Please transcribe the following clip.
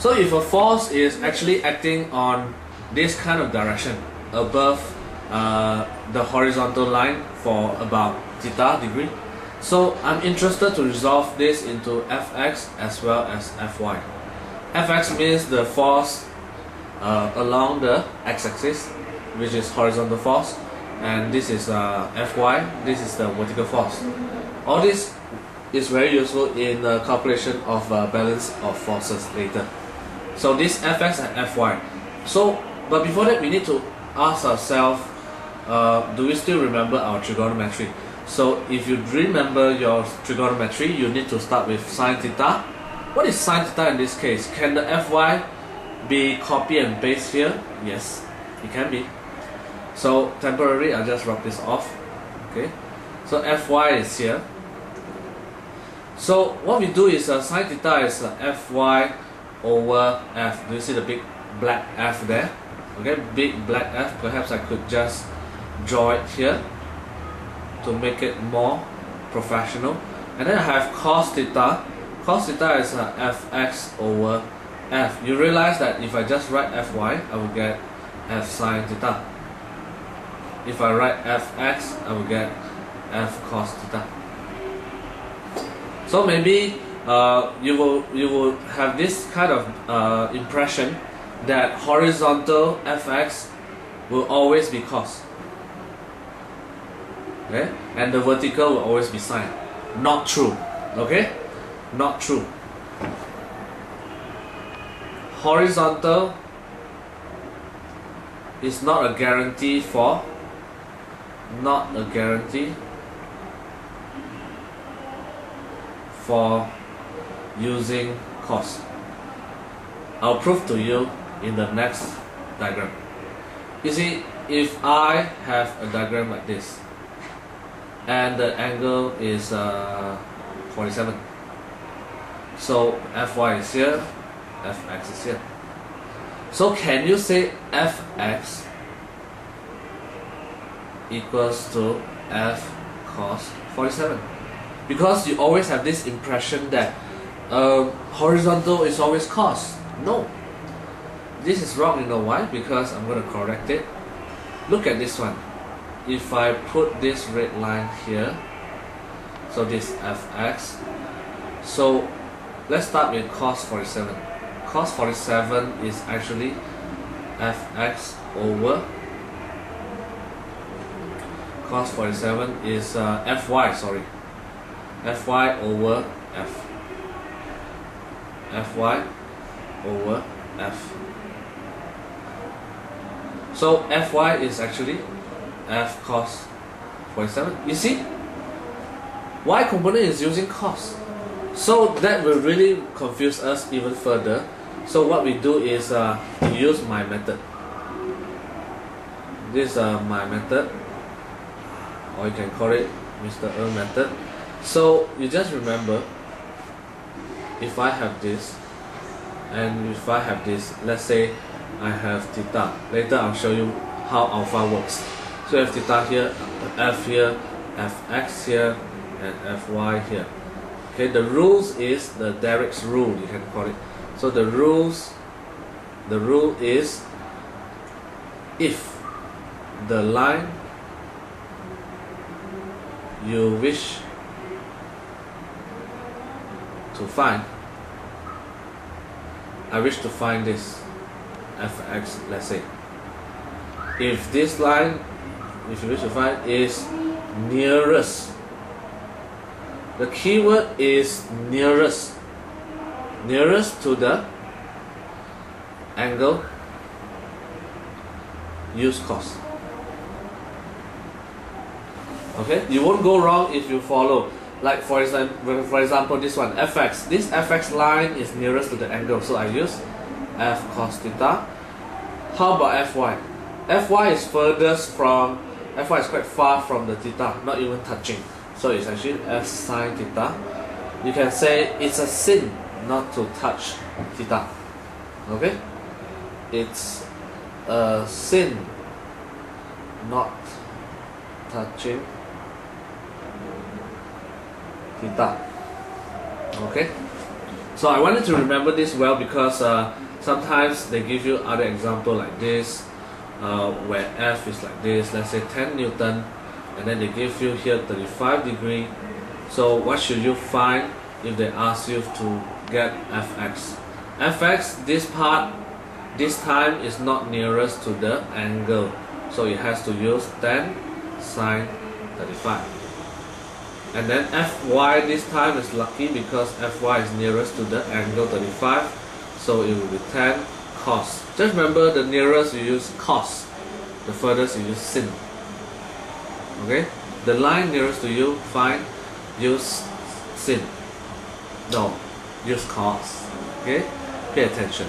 So if a force is actually acting on this kind of direction above the horizontal line for about theta degree, so I'm interested to resolve this into Fx as well as Fy. Fx means the force along the x-axis, which is horizontal force, and this is Fy, this is the vertical force. All this is very useful in the calculation of balance of forces later. So this Fx and Fy. So, but before that we need to ask ourselves, do we still remember our trigonometry? So if you remember your trigonometry, you need to start with sine theta. What is sine theta in this case? Can the Fy be copy and paste here? Yes, it can be. So temporarily I'll just rub this off. Okay, so Fy is here. So what we do is sine theta is Fy over F. Do you see the big black F there? Okay, big black F. Perhaps I could just draw it here to make it more professional. And then I have cos theta. Cos theta is Fx over F. You realize that if I just write Fy, I will get F sine theta. If I write Fx, I will get F cos theta. So maybe you will have this kind of impression that horizontal Fx will always be cos, okay, and the vertical will always be sine. Not true, okay, not true. Horizontal is not a guarantee for using cos. I'll prove to you in the next diagram. You see, if I have a diagram like this and the angle is 47, so Fy is here, Fx is here. So can you say Fx equals to F cos 47? Because you always have this impression that horizontal is always cos. No, this is wrong. You know why? Because I'm going to correct it. Look at this one. If I put this red line here, so this Fx, so let's start with cos 47. Cos 47 is actually Fx over cos 47 is Fy, sorry, Fy over F. Fy over F. So Fy is actually F cos 47. You see, Y component is using cos, so that will really confuse us even further. So what we do is we use my method. This is my method, or you can call it Mr. method. So you just remember, if I have this and if I have this, let's say I have theta. Later I'll show you how alpha works. So I have theta here, F here, Fx here, and Fy here. Okay, the rules is the Derrick's rule, you can call it. So the rule is, if the line you wish to find, I wish to find this Fx, let's say, if this line, if you wish to find, is nearest, the keyword is nearest to the angle, use cos. Okay, you won't go wrong if you follow. Like for example, this one, Fx. This Fx line is nearest to the angle, so I use F cos theta. How about Fy? Fy is furthest from, Fy is quite far from the theta, not even touching. So it's actually F sine theta. You can say it's a sin not to touch theta. Okay? It's a sin not touching theta. Okay? So I wanted to remember this well because sometimes they give you other example like this, where F is like this, let's say 10 Newton, and then they give you here 35 degree. So what should you find if they ask you to get Fx? Fx, this part, this time is not nearest to the angle, so it has to use 10 sine 35. And then Fy this time is lucky because Fy is nearest to the angle 35, so it will be 10 cos. Just remember, the nearest you use cos, the furthest you use sin. Okay? The line nearest to you, fine, use sin. No, use cos. Okay? Pay attention.